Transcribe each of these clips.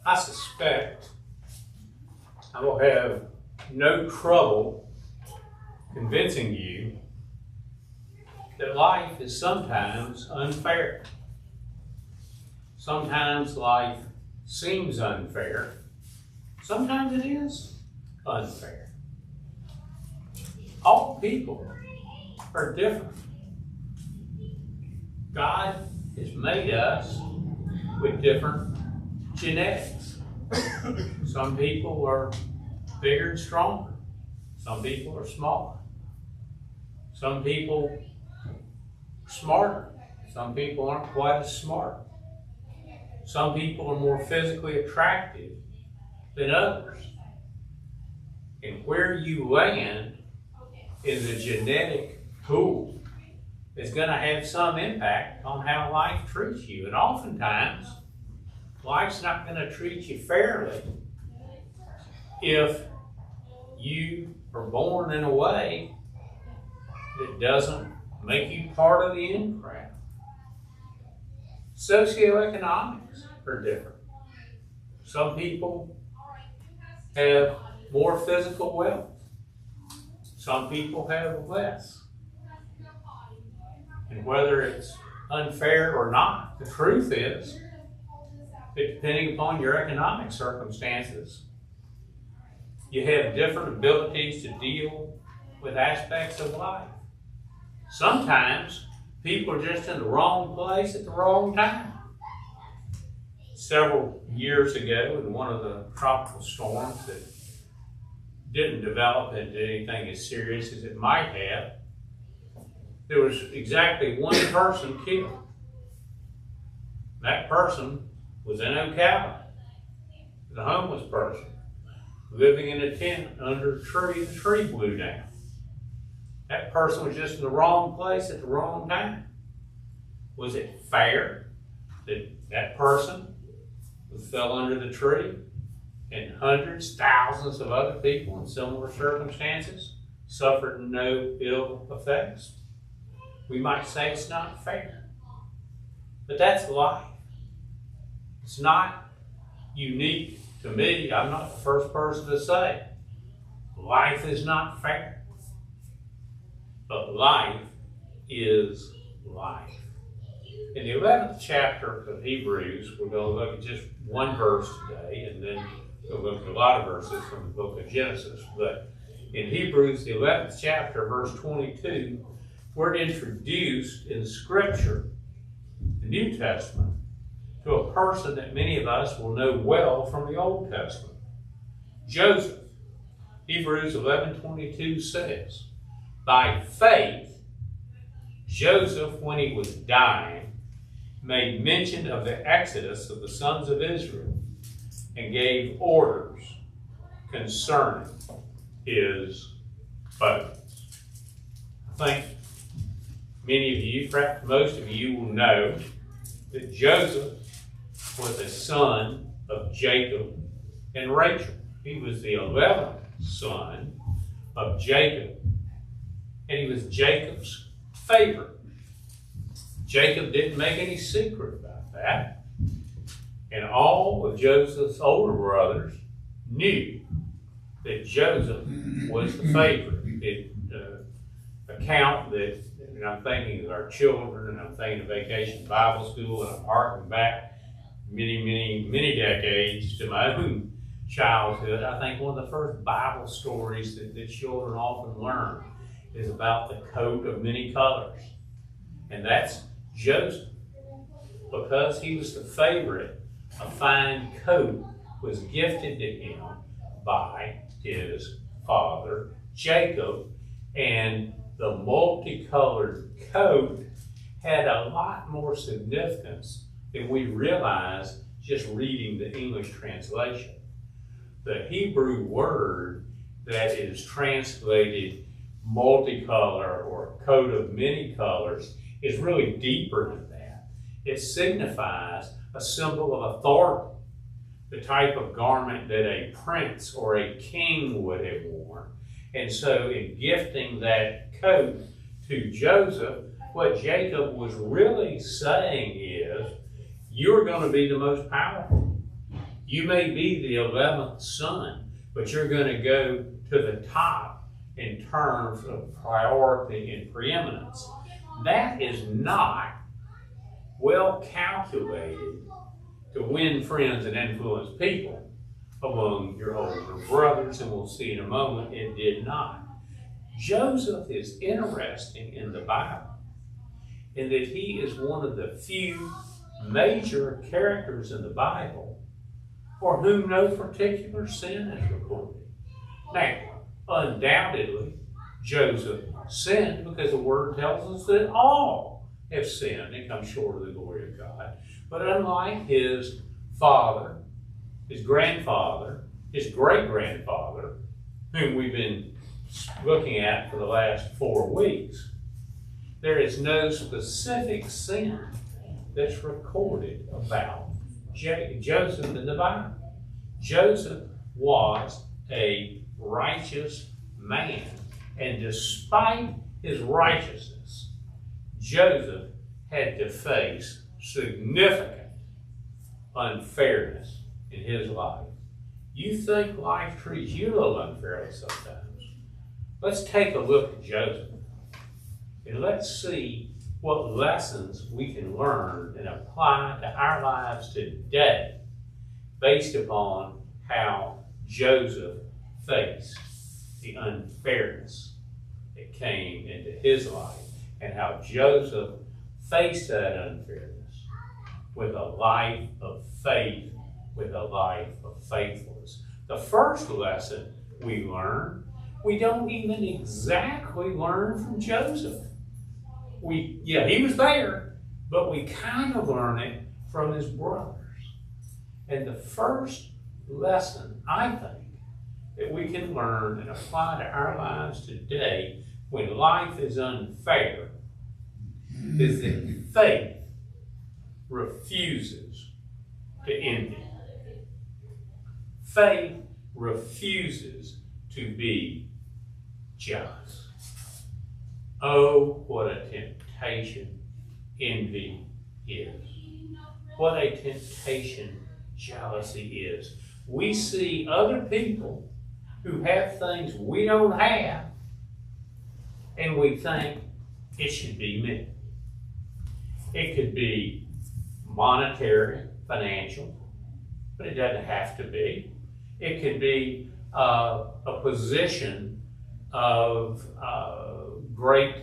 I suspect I will have no trouble convincing you that life is sometimes unfair. Sometimes life seems unfair. Sometimes it is unfair. All people are different. God has made us with different genetics. Some people are bigger and stronger. Some people are smaller. Some people are smarter. Some people aren't quite as smart. Some people are more physically attractive than others. And where you land in the genetic pool is going to have some impact on how life treats you. And oftentimes, life's not going to treat you fairly if you are born in a way that doesn't make you part of the in crowd. Socioeconomics are different. Some people have more physical wealth. Some people have less. And whether it's unfair or not, the truth is that depending upon your economic circumstances, you have different abilities to deal with aspects of life. Sometimes people are just in the wrong place at the wrong time. Several years ago, in one of the tropical storms that didn't develop into anything as serious as it might have, there was exactly one person killed. That person was in Ocala, a homeless person, living in a tent under a tree. The tree blew down. That person was just in the wrong place at the wrong time. Was it fair that that person fell under the tree and hundreds, thousands of other people in similar circumstances suffered no ill effects? We might say it's not fair. But that's life. It's not unique to me. I'm not the first person to say life is not fair. But life is life. In the 11th chapter of Hebrews, we're going to look at just one verse today, and then we'll look at a lot of verses from the book of Genesis. But in Hebrews, the 11th chapter, verse 22, we're introduced in Scripture, the New Testament, to a person that many of us will know well from the Old Testament, Joseph. Hebrews 11:22 says, by faith, Joseph, when he was dying, made mention of the exodus of the sons of Israel and gave orders concerning his bones. I think many of you, perhaps most of you, will know that Joseph was a son of Jacob and Rachel. He was the 11th son of Jacob, and he was Jacob's favorite. Jacob didn't make any secret about that. And all of Joseph's older brothers knew that Joseph was the favorite. Account that, and I'm thinking of our children, and I'm thinking of Vacation Bible School, and I'm harking back many decades to my own childhood. I think one of the first Bible stories that children often learn is about the coat of many colors. And that's Joseph. Because he was the favorite, a fine coat was gifted to him by his father, Jacob, and the multicolored coat had a lot more significance than we realize just reading the English translation. The Hebrew word that is translated multicolor or coat of many colors is really deeper than that. It signifies a symbol of authority, the type of garment that a prince or a king would have worn. And so in gifting that coat to Joseph, what Jacob was really saying is, you're going to be the most powerful. You may be the 11th son, but you're going to go to the top in terms of priority and preeminence. That is not well calculated to win friends and influence people among your older brothers, and we'll see in a moment it did not. Joseph is interesting in the Bible in that he is one of the few major characters in the Bible for whom no particular sin is recorded. Now, undoubtedly, Joseph sinned because the Word tells us that all have sinned and come short of the glory of God. But unlike his father, his grandfather, his great-grandfather, whom we've been looking at for the last 4 weeks, there is no specific sin that's recorded about Joseph in the Bible. Joseph was a righteous man, and despite his righteousness, Joseph had to face significant unfairness in his life. You think life treats you a little unfairly sometimes. Let's take a look at Joseph, and let's see what lessons we can learn and apply to our lives today based upon how Joseph faced the unfairness that came into his life and how Joseph faced that unfairness with a life of faith, with a life of faithfulness. The first lesson we learn, we don't even exactly learn from Joseph. He was there, but we kind of learn it from his brothers. And the first lesson, I think, that we can learn and apply to our lives today when life is unfair is that faith refuses to envy. Faith refuses to be jealous. Oh, what a temptation envy is. What a temptation jealousy is. We see other people who have things we don't have, and we think it should be me. It could be monetary, financial, but it doesn't have to be. It could be a position of great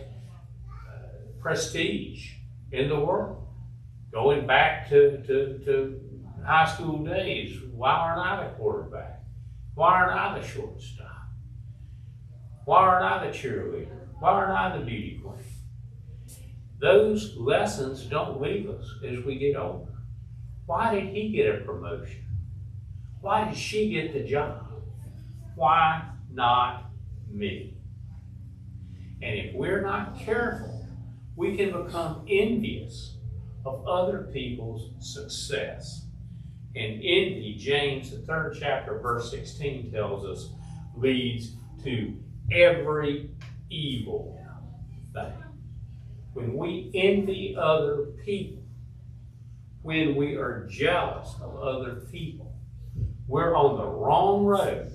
prestige in the world. Going back to high school days, why aren't I the quarterback? Why aren't I the shortstop? Why aren't I the cheerleader? Why aren't I the beauty queen? Those lessons don't leave us as we get older. Why did he get a promotion? Why did she get the job? Why not me? And if we're not careful, we can become envious of other people's success. And envy, James, the 3rd chapter, verse 16 tells us, leads to every evil thing. When we envy other people, when we are jealous of other people, we're on the wrong road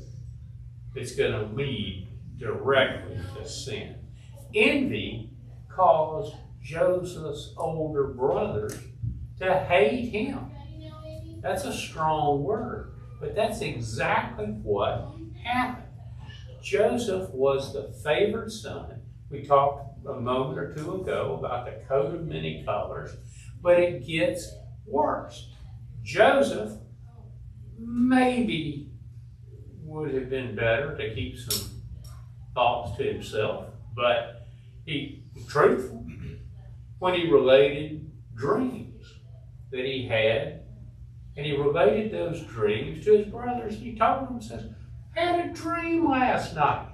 that's going to lead directly to sin. Envy caused Joseph's older brothers to hate him. That's a strong word, but that's exactly what happened. Joseph was the favored son. We talked a moment or two ago about the coat of many colors, but it gets worse. Joseph maybe would have been better to keep some thoughts to himself, but he was truthful when he related dreams that he had, and he related those dreams to his brothers. He told them, says, I had a dream last night.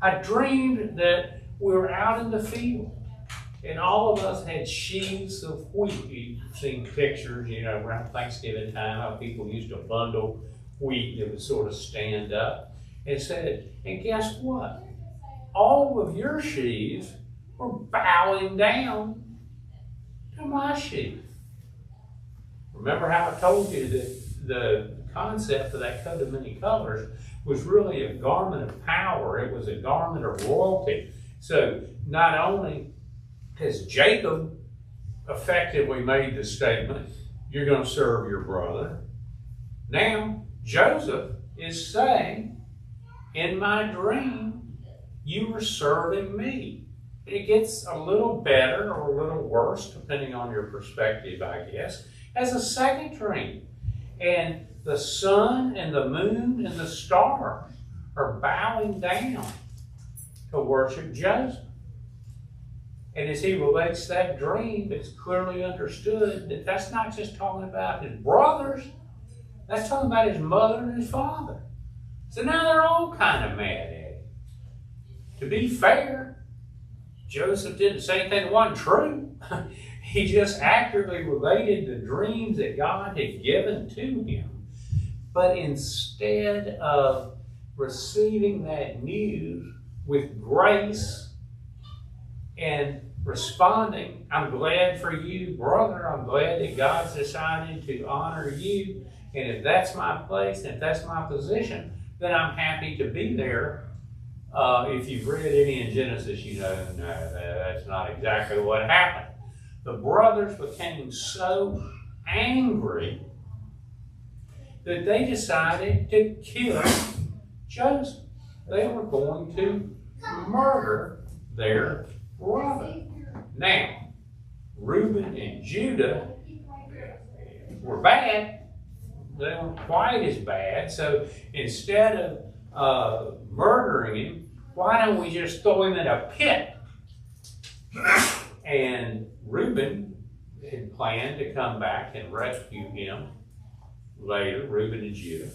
I dreamed that we were out in the field, and all of us had sheaves of wheat. You've seen pictures, around Thanksgiving time, how people used to bundle wheat that would sort of stand up. And said, and guess what? All of your sheaves were bowing down to my sheaf. Remember how I told you that the concept of that coat of many colors was really a garment of power. It was a garment of royalty. So not only has Jacob effectively made the statement, you're going to serve your brother, now Joseph is saying, in my dream, you were serving me. It gets a little better or a little worse, depending on your perspective, I guess, as a second dream. And the sun and the moon and the stars are bowing down to worship Joseph. And as he relates that dream, it's clearly understood that that's not just talking about his brothers, that's talking about his mother and his father. So now they're all kind of mad at him. To be fair, Joseph didn't say anything that wasn't true. He just accurately related the dreams that God had given to him. But instead of receiving that news with grace and responding, I'm glad for you, brother. I'm glad that God's decided to honor you. And if that's my place, if that's my position, then I'm happy to be there. If you've read any in Genesis, you know no, that's not exactly what happened. The brothers became so angry that they decided to kill Joseph. They were going to murder their brother. Now, Reuben and Judah were bad. They weren't quite as bad. So instead of murdering him, why don't we just throw him in a pit? And Reuben had planned to come back and rescue him later, Reuben and Judah.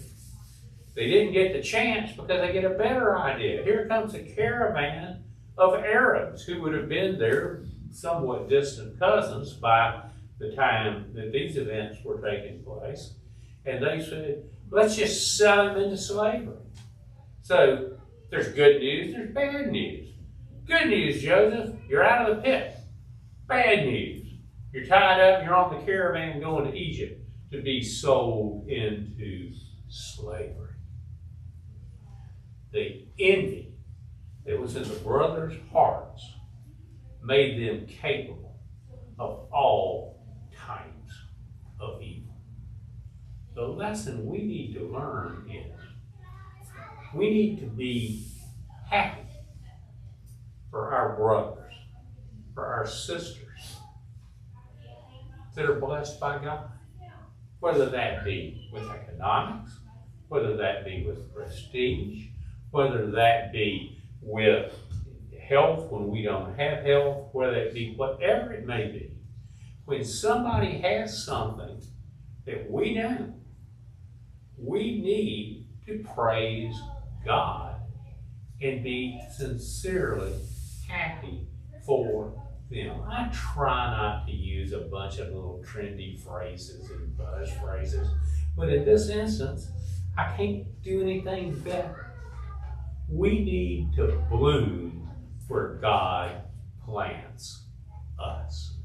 They didn't get the chance because they get a better idea. Here comes a caravan of Arabs who would have been their somewhat distant cousins by the time that these events were taking place. And they said, let's just sell him into slavery. So there's good news, there's bad news. Good news, Joseph, you're out of the pit. Bad news, you're tied up, you're on the caravan going to Egypt to be sold into slavery. The envy that was in the brothers' hearts made them capable of all types of evil. The lesson we need to learn is we need to be happy for our brothers, for our sisters that are blessed by God. Whether that be with economics, whether that be with prestige, whether that be with health when we don't have health, whether it be whatever it may be. When somebody has something that we know, we need to praise God and be sincerely happy for them. I try not to use a bunch of little trendy phrases and buzz phrases, but in this instance, I can't do anything better. We need to bloom where God plants us.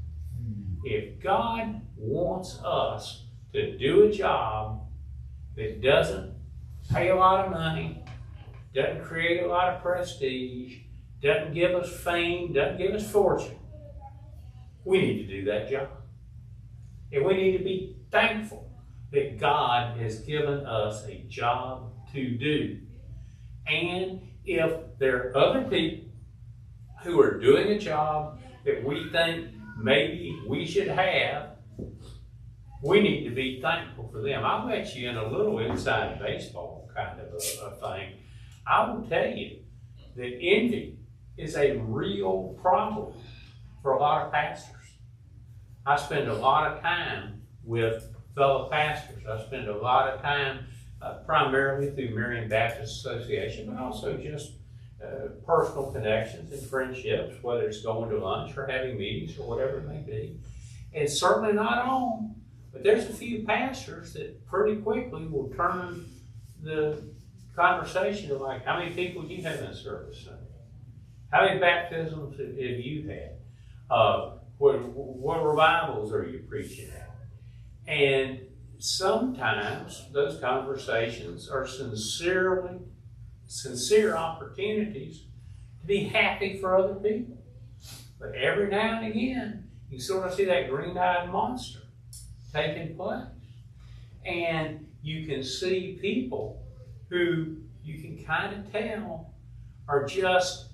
If God wants us to do a job that doesn't pay a lot of money, doesn't create a lot of prestige, doesn't give us fame, doesn't give us fortune, we need to do that job. And we need to be thankful that God has given us a job to do. And if there are other people who are doing a job that we think maybe we should have, we need to be thankful for them. I'll let you in a little inside baseball kind of a thing. I will tell you that envy is a real problem for a lot of pastors. I spend a lot of time with fellow pastors. I spend a lot of time primarily through Marian Baptist Association, but also just personal connections and friendships, whether it's going to lunch or having meetings or whatever it may be. And certainly not all, but there's a few pastors that pretty quickly will turn the conversation to like, how many people do you have in a service Sunday? How many baptisms have you had? What revivals are you preaching at? And sometimes those conversations are sincere opportunities to be happy for other people. But every now and again, you sort of see that green-eyed monster taking place. And you can see people who you can kind of tell are just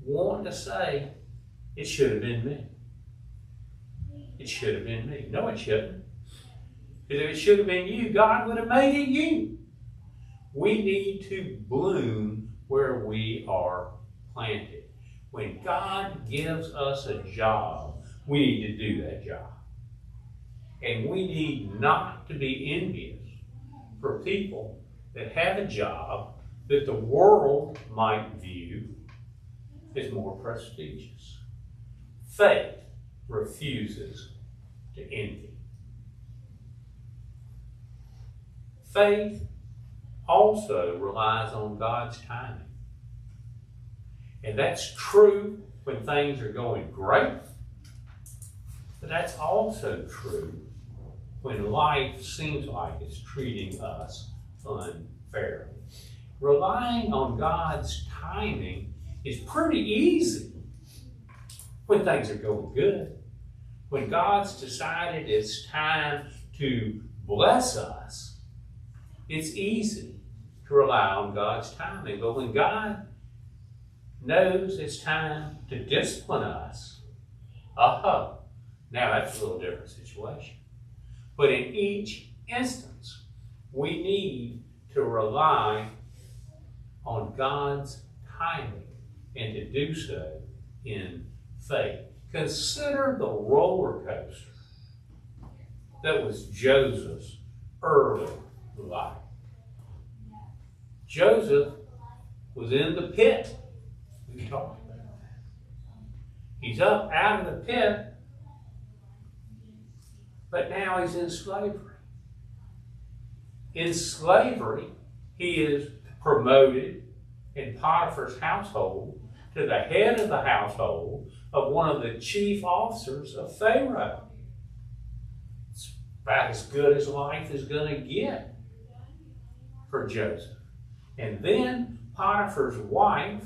wanting to say, it should have been me. It should have been me. No, it shouldn't. Because if it should have been you, God would have made it you. We need to bloom where we are planted. When God gives us a job, we need to do that job. And we need not to be envious for people that have a job that the world might view as more prestigious. Faith refuses to envy. Faith also relies on God's timing. And that's true when things are going great, but that's also true when life seems like it's treating us unfairly. Relying on God's timing is pretty easy when things are going good. When God's decided it's time to bless us, it's easy to rely on God's timing. But when God knows it's time to discipline us, now that's a little different situation. But in each instance, we need to rely on God's timing and to do so in faith. Consider the roller coaster that was Joseph's early life. Joseph was in the pit. We talked about that. He's up out of the pit, but now he's in slavery. In slavery, he is promoted in Potiphar's household to the head of the household of one of the chief officers of Pharaoh. It's about as good as life is going to get for Joseph. And then Potiphar's wife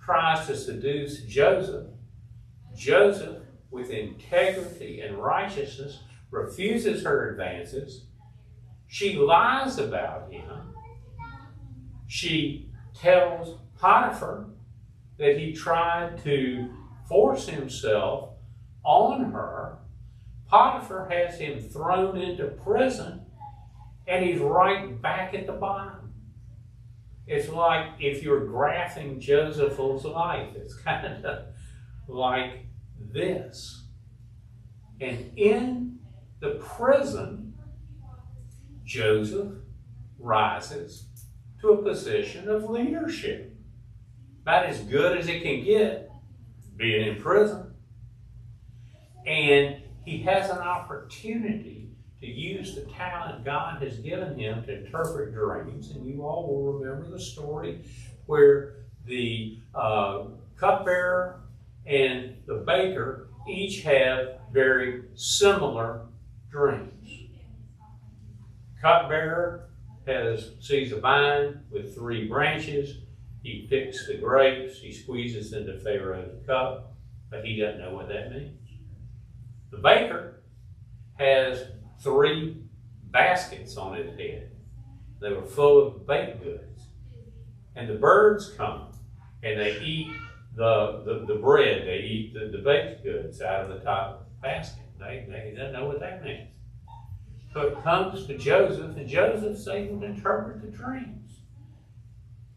tries to seduce Joseph. Joseph, with integrity and righteousness, refuses her advances. She lies about him. She tells Potiphar that he tried to force himself on her. Potiphar has him thrown into prison, and he's right back at the bottom. It's like if you're graphing Joseph's life. It's kind of like this. And in the prison, Joseph rises to a position of leadership. About as good as it can get, being in prison. And he has an opportunity to use the talent God has given him to interpret dreams. And you all will remember the story where the cupbearer and the baker each have very similar dreams. Cupbearer sees a vine with 3 branches. He picks the grapes, he squeezes into Pharaoh's cup, but he doesn't know what that means. The baker has 3 baskets on his head. They were full of baked goods. And the birds come and they eat the bread, they eat the baked goods out of the top basket. They don't know what that means. So it comes to Joseph, and Joseph's able to interpret the dreams.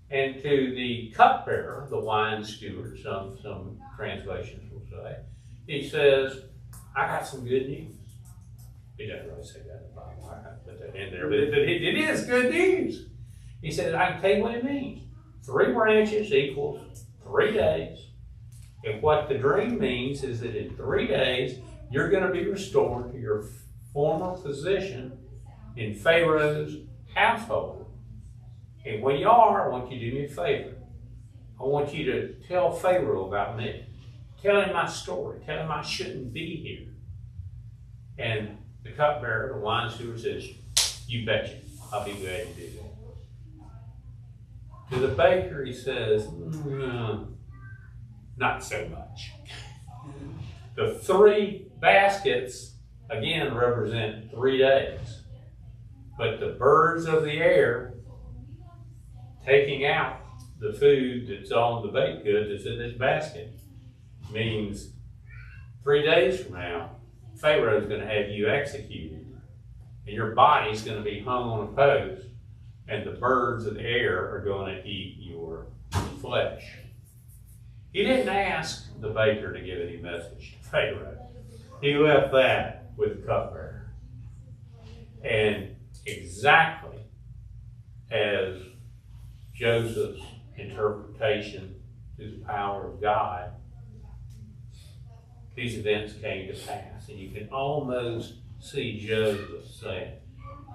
And to the cupbearer, the wine steward, some translations will say, he says, I got some good news. He doesn't really say that in the Bible. I have to put that in there, but it is good news. He says, I can tell you what it means. 3 branches equals 3 days. And what the dream means is that in 3 days, you're going to be restored to your former position in Pharaoh's household. And when you are, I want you to do me a favor. I want you to tell Pharaoh about me. Tell him my story. Tell him I shouldn't be here. And the cupbearer, the wine steward, says, "You betcha, I'll be glad to do that." To the baker, he says, "Not so much." The 3 baskets, again, represent 3 days. But the birds of the air taking out the food that's on the baked goods that's in this basket means 3 days from now, Pharaoh's going to have you executed, and your body's going to be hung on a post, and the birds of the air are going to eat your flesh. He didn't ask the baker to give any message to Pharaoh. He left that with the cupbearer. And exactly as Joseph's interpretation through the power of God, these events came to pass. And you can almost see Joseph saying,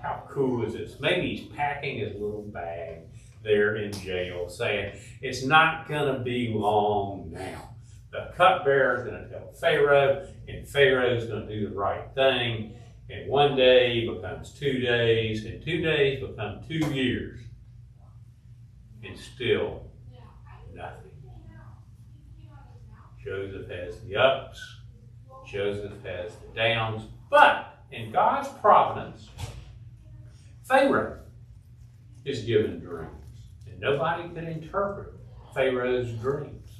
"How cool is this?" Maybe he's packing his little bag there in jail, saying, "It's not going to be long now. The cupbearer is going to tell Pharaoh, and Pharaoh's going to do the right thing. And 1 day becomes 2 days, and 2 days become 2 years. And still nothing." Joseph has the ups, Joseph has the downs, but in God's providence, Pharaoh is given dreams. And nobody can interpret Pharaoh's dreams.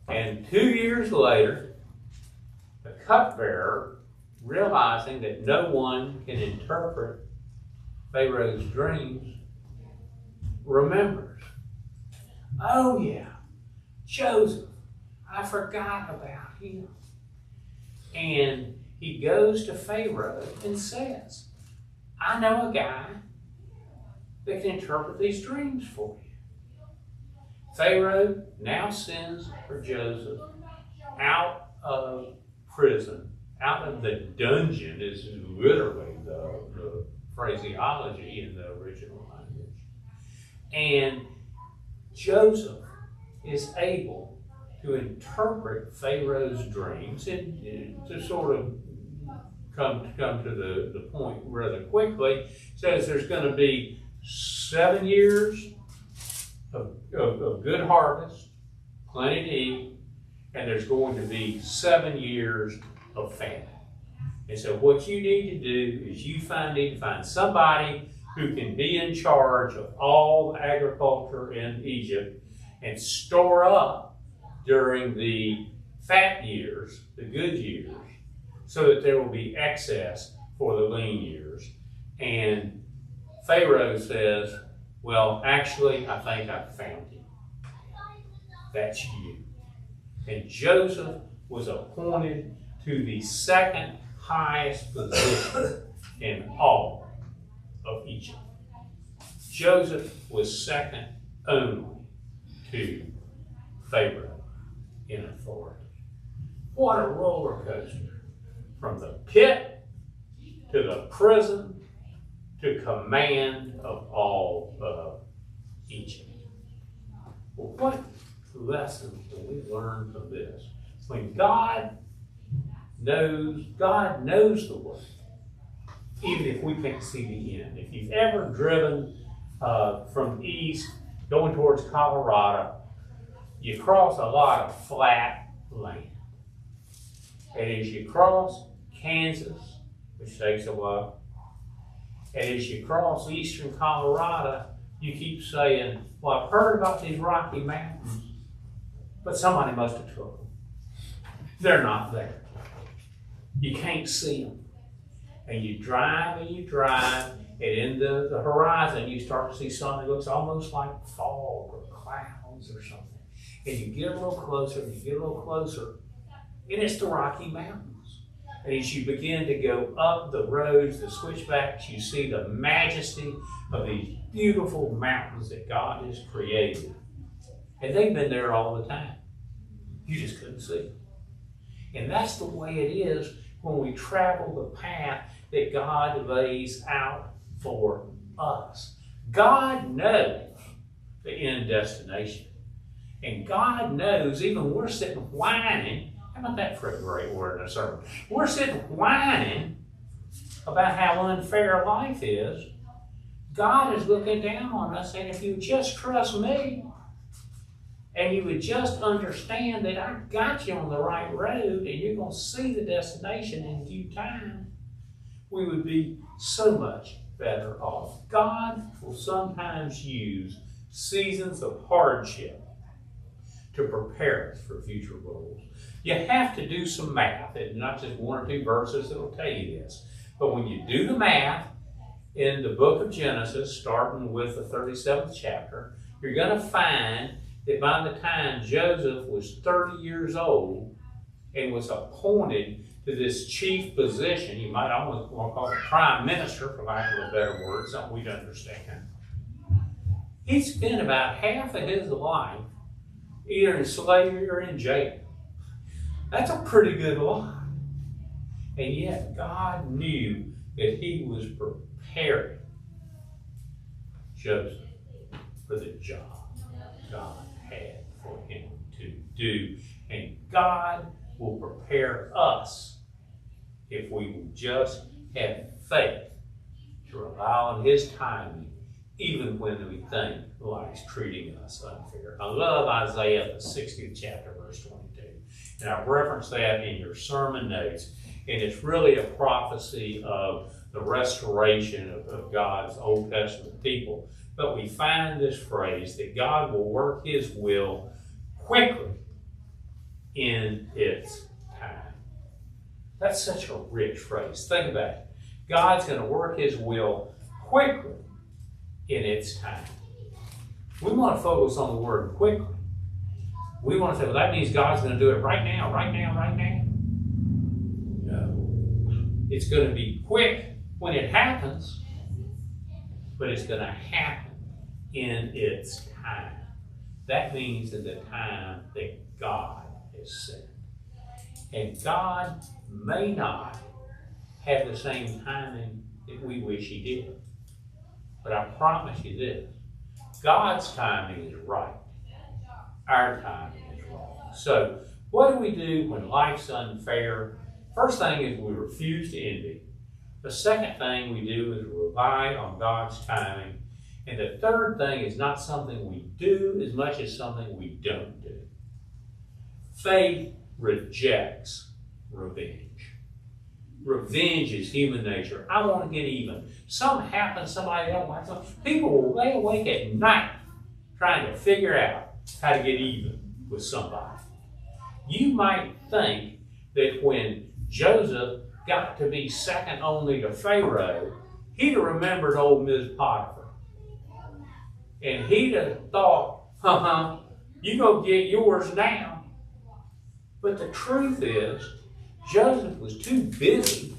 And 2 years later, the cupbearer, realizing that no one can interpret Pharaoh's dreams, remembers, "Oh yeah, Joseph, I forgot about him." And he goes to Pharaoh and says, "I know a guy that can interpret these dreams for you." Pharaoh now sends for Joseph out of prison, out of the dungeon is literally the phraseology in the original language. And Joseph is able to interpret Pharaoh's dreams and to sort of come to the point rather quickly. Says there's going to be 7 years of good harvest, plenty to eat, and there's going to be 7 years of famine. And so what you need to do is you need to find somebody who can be in charge of all agriculture in Egypt and store up during the fat years, the good years, so that there will be excess for the lean years. And Pharaoh says, "Well, actually, I think I've found him. That's you." And Joseph was appointed to the second highest position in all of Egypt. Joseph was second only to Pharaoh in authority. What a roller coaster. From the pit to the prison to command of all of Egypt. Well, what lessons can we learn from this? When God knows the way, even if we can't see the end. If you've ever driven from the east going towards Colorado, you cross a lot of flat land. And as you cross Kansas, which takes a while, and as you cross eastern Colorado, you keep saying, "Well, I've heard about these Rocky Mountains, but somebody must have took them. They're not there. You can't see them." And you drive, and in the horizon, you start to see something that looks almost like fog or clouds or something. And you get a little closer, and it's the Rocky Mountains. And as you begin to go up the roads, the switchbacks, you see the majesty of these beautiful mountains that God has created. And they've been there all the time. You just couldn't see them. And that's the way it is when we travel the path that God lays out for us. God knows the end destination. And God knows, even we're sitting whining How about that for a great word in a sermon? We're sitting whining about how unfair life is. God is looking down on us, and if you just trust me, and you would just understand that I got you on the right road, and you're going to see the destination in due time, we would be so much better off. God will sometimes use seasons of hardship to prepare us for future goals. You have to do some math, and not just one or two verses that will tell you this. But when you do the math in the book of Genesis, starting with the 37th chapter, you're going to find that by the time Joseph was 30 years old and was appointed to this chief position, you might almost want to call it prime minister, for lack of a better word, something we'd understand. He spent about half of his life either in slavery or in jail. That's a pretty good life. And yet God knew that he was preparing Joseph for the job God had for him to do. And God will prepare us if we will just have faith to rely on his timing, even when we think life's treating us unfair. I love Isaiah, the 60th chapter, verse 22. And I've referenced that in your sermon notes. And it's really a prophecy of the restoration of God's Old Testament people. But we find this phrase that God will work his will quickly in its time. That's such a rich phrase. Think about it. God's going to work his will quickly in its time. We want to focus on the word quickly. We want to say, well, that means God's going to do it right now, right now, right now. No. It's going to be quick when it happens, but it's going to happen in its time. That means in the time that God has set. And God may not have the same timing that we wish he did. But I promise you this, God's timing is right. Our timing is wrong. So what do we do when life's unfair? First thing is we refuse to envy. The second thing we do is rely on God's timing. And the third thing is not something we do as much as something we don't do. Faith rejects revenge. Revenge is human nature. I want to get even. Something happens, somebody else likes something. People will lay awake at night trying to figure out how to get even with somebody. You might think that when Joseph got to be second only to Pharaoh, he'd have remembered old Ms. Potiphar. And he'd have thought, you go get yours now. But the truth is, Joseph was too busy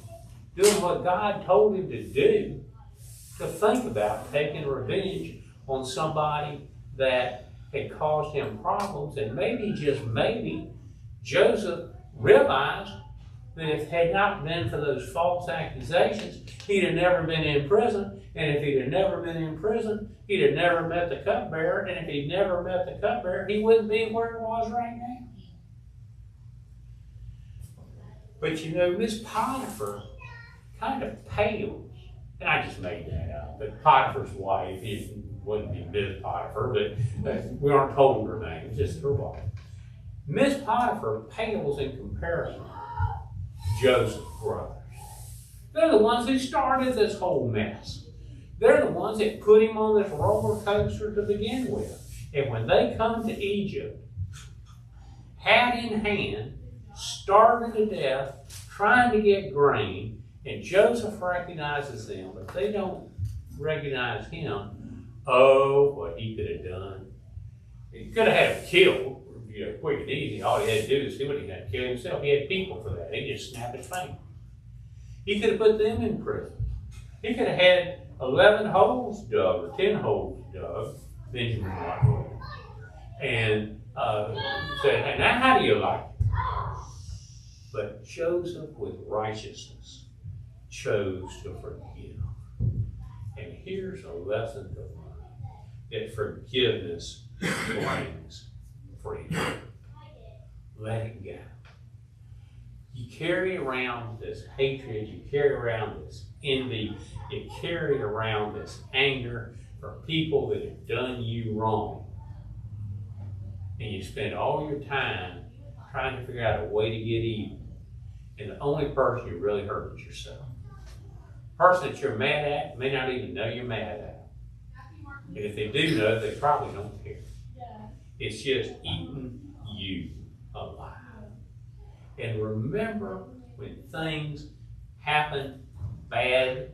doing what God told him to do to think about taking revenge on somebody that had caused him problems. And maybe, just maybe, Joseph realized that if it had not been for those false accusations, he'd have never been in prison. And if he'd have never been in prison, he'd have never met the cupbearer. And if he'd never met the cupbearer, he wouldn't be where he was right now. But you know, Miss Potiphar kind of pales. And I just made that up. But Potiphar's wife, it wouldn't be Miss Potiphar, but we aren't told her name, it's just her wife. Miss Potiphar pales in comparison to Joseph's brothers. They're the ones who started this whole mess. They're the ones that put him on this roller coaster to begin with. And when they come to Egypt, hat in hand, starving to death, trying to get grain, and Joseph recognizes them, but they don't recognize him. Oh, what he could have done. He could have had him killed, quick and easy. All he had to do is see what he had to kill himself. He had people for that. He just snapped his finger. He could have put them in prison. He could have had 11 holes dug or 10 holes dug, Benjamin White, and said, hey, now how do you like it? But Joseph, with righteousness, chose to forgive. And here's a lesson to learn, that forgiveness brings freedom. Let it go. You carry around this hatred, you carry around this envy, you carry around this anger for people that have done you wrong. And you spend all your time trying to figure out a way to get even. And the only person you really hurt is yourself. The person that you're mad at may not even know you're mad at. And if they do know, they probably don't care. It's just eating you alive. And remember, when things happen bad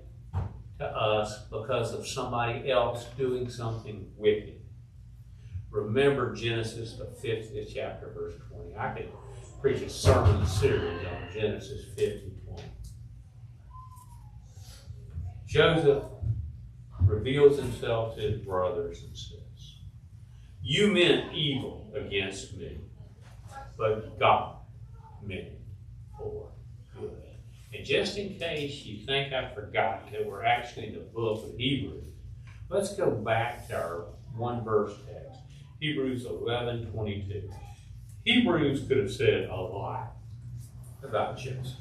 to us because of somebody else doing something wicked, remember Genesis, the 50th chapter, verse 20. I could preach a sermon series on Genesis 50:20. Joseph reveals himself to his brothers and says, "You meant evil against me, but God meant it for good." And just in case you think I forgot that we're actually in the book of Hebrews, let's go back to our one verse text, Hebrews 11:22. Hebrews could have said a lot about Joseph.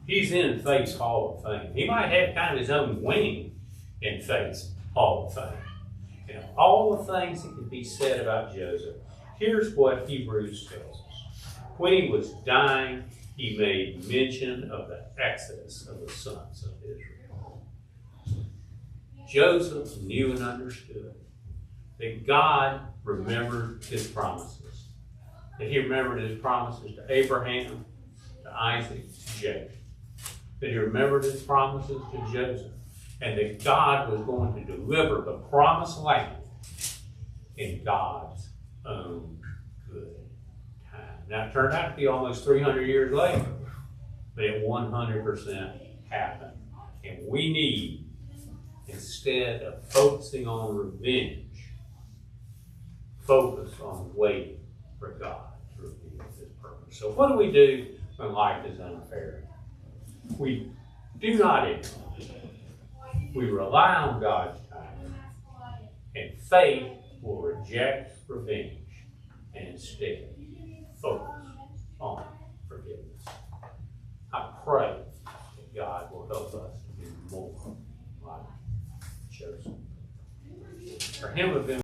He's in Faith's Hall of Fame. He might have kind of his own wing in Faith's Hall of Fame. You know, all the things that could be said about Joseph. Here's what Hebrews tells us. When he was dying, he made mention of the exodus of the sons of Israel. Joseph knew and understood that God remembered his promises. That he remembered his promises to Abraham, to Isaac, to Jacob. That he remembered his promises to Joseph. And that God was going to deliver the promised land in God's own good time. Now, it turned out to be almost 300 years later, but it 100% happened. And we need, instead of focusing on revenge, focus on waiting for God to reveal his purpose. So what do we do when life is unfair? We do not ignore. We rely on God's timing, and faith will reject revenge and instead focus on forgiveness. I pray that God will help us to be more like Joseph. For him have been